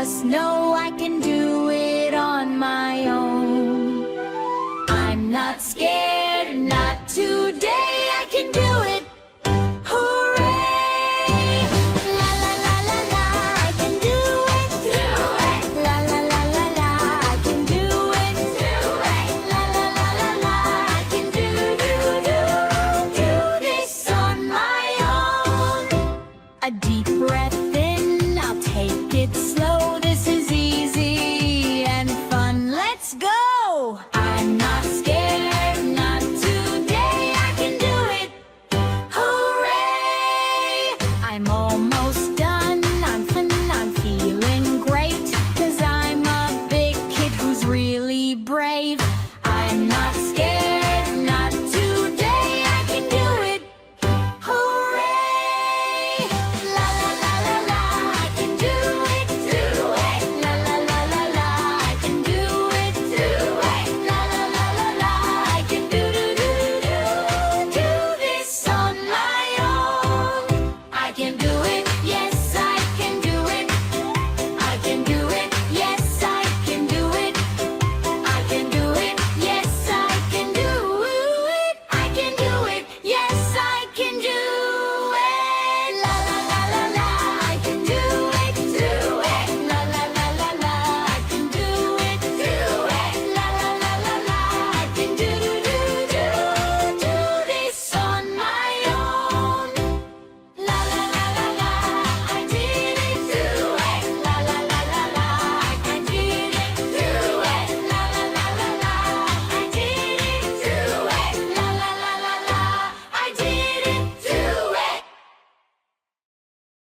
just know I can do it on my own. I'm not scared, not today, I can do it. Hooray! La la la la la, I can do it. Do it. La la la la la, I can do it. Do it. La la la la la, I can do this on my own. A deep breath in, I'll take it slow. This is easy and fun. Let's go! I'm not scared, not today, I can do it. Hooray! I'm almost done, I'm feeling great, 'cause I'm a big kid who's really brave. I'm not scared.